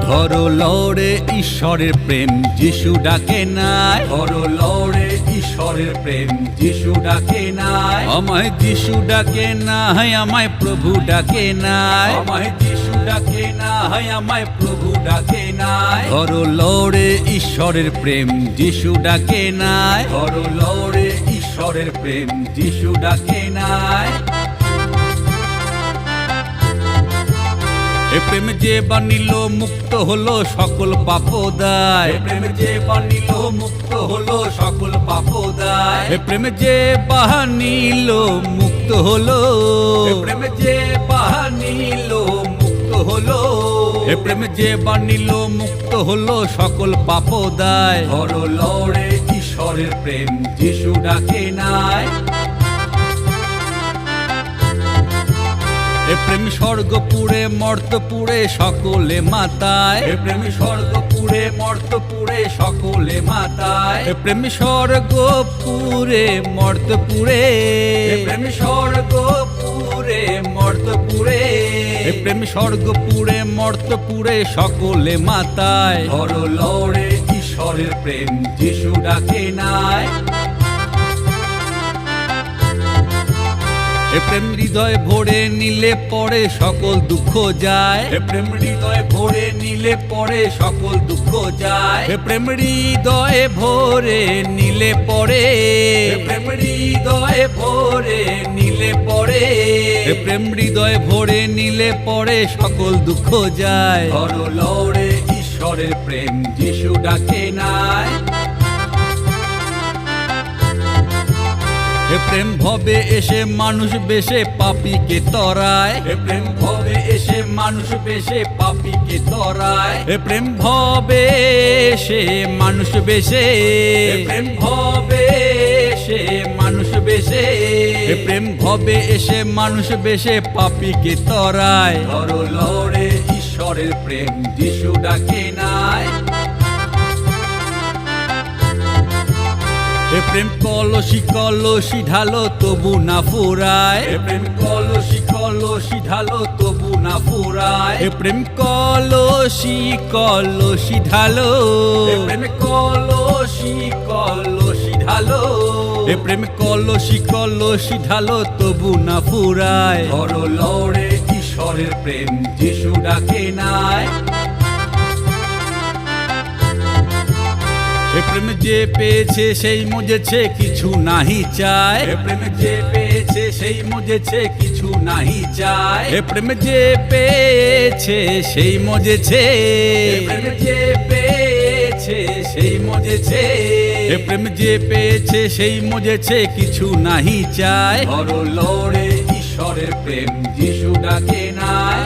ধরো লড়ে ঈশ্বরের প্রেম যিশু ডাকে নাই, ধরো লড়ে ঈশ্বরের প্রেম যিশু ডাকে নাই। আমায় যিশু ডাকে নাই, আমায় প্রভু ডাকে নাই, আমায় যিশু ডাকে নাই, আমায় প্রভু ডাকে নাই। ধরো লড়ে ঈশ্বরের প্রেম যিশু ডাকে নাই, ধরো লড়ে ঈশ্বরের প্রেম যিশু ডাকে নাই। এ প্রেম যে বানিল মুক্ত হলো সকল পাপদায়, এ প্রেম যে বানিল মুক্ত হলো সকল পাপদায়। এ প্রেম যে বানিল মুক্ত হলো, এ প্রেম যে বানিল মুক্ত হলো, এ প্রেম যে বানিল মুক্ত হলো সকল পাপদায়। ধরো লড়ে ঈশ্বরের প্রেম যিশু ডাকে নাই। এ প্রেম স্বর্গ পুড়ে মর্ত পুড়ে সকলে মাতায়, এ প্রেম স্বর্গ পুড়ে মর্ত পুড়ে সকলে মাতায়। এ প্রেম স্বর্গ পুড়ে মর্ত পুড়ে, এ প্রেম স্বর্গ পুড়ে মর্ত পুড়ে, এ প্রেম স্বর্গ পুড়ে মর্ত পুড়ে সকলে মাতায়। ধরো লড়ে ঈশ্বরের প্রেম যিশু ডাকে নাই। এ প্রেম হৃদয় ভরে নিলে পরে সকল দুঃখ যায়, এ প্রেম হৃদয় ভরে নিলে পরে সকল দুঃখ যায়। এ প্রেম হৃদয় ভরে নিলে পরে, এ প্রেম হৃদয় ভরে নিলে পরে, এ প্রেম হৃদয় ভরে নিলে পরে সকল দুঃখ যায়। ধরো লড়ে ঈশ্বরের প্রেম যিশু ডাকে নাই। এ প্রেম ভবে এসে মানুষ বেশে পাপীকে তরায়, এ প্রেম ভবে এসে মানুষ বেশে পাপীকে তরায়। এ প্রেম ভবে এসে মানুষ বেশে, এ প্রেম ভবে এসে মানুষ বেশে, এ প্রেম ভবে এসে মানুষ বেশে পাপীকে তরায়। ধরো লড়ে ঈশ্বরের প্রেম যিশু ডাকে নাই। এ প্রেম কলসি কলসি ঢালো তবু না ফুরায়, এ প্রেম কলসি কলসি ঢালো তবু না ফুরায়। এ প্রেম কলসি কলসি ঢালো, এ প্রেম কলসি কলসি ঢালো, এ প্রেম কলসি কলসি ঢালো তবু না ফুরায়। ধরো লড়ে ঈশ্বরের প্রেম যিশু ডাকে নাই। এ প্রেম যে পেয়েছে সেই মজেছে কিছু নাহি চায়, এ প্রেম যে পেয়েছে সেই মজেছে কিছু নাহি চায়। এ প্রেম যে পেয়েছে সেই মজেছে, এ প্রেম যে পেয়েছে সেই মজেছে, এ প্রেম যে পেয়েছে সেই মজেছে কিছু নাহি চায়। ধরো লড়ে ঈশ্বরের প্রেম যিশু ডাকে নাই।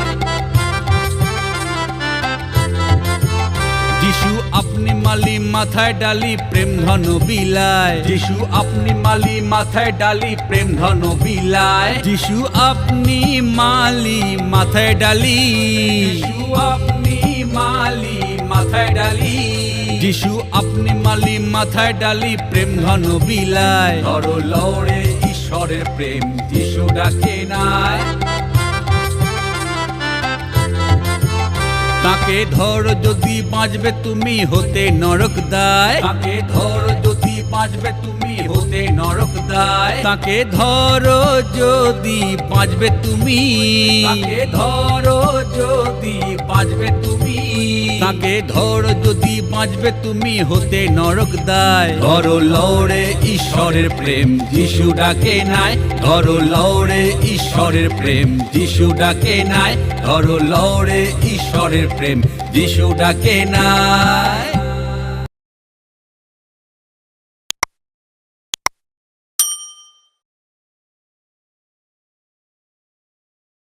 যিশু আপনি মালি মাথায় ডালি প্রেম ধন বিলায়, যিশু আপনি মালি মাথায় ডালি প্রেম ধন বিলায়। যিশু আপনি মালি মাথায় ডালি, যিশু আপনি মালি মাথায় ডালি, যিশু আপনি মালি মাথায় ডালি প্রেম ধন বিলায়। ধরো লড়ে ঈশ্বরের প্রেম যিশু ডাকে নাই। তাকে ধরো যদি বাঁচবে তুমি হতে নরক দায়, তাকে ধরো যদি বাঁচবে তুমি হতে নরক দায়। তাকে ধরো যদি বাঁচবে তুমি, তাকে ধরো যদি বাঁচবে তুমি, তাকে ধরো যদি বাঁচবে তুমি হতে নরক দায়। ধরো লড়ে ঈশ্বরের প্রেম যিশু ডাকে নাই, ধরো লড়ে ঈশ্বরের প্রেম যিশু ডাকে নাই, ধরো লড়ে ঈশ্বরের প্রেম যিশু ডাকে নাই।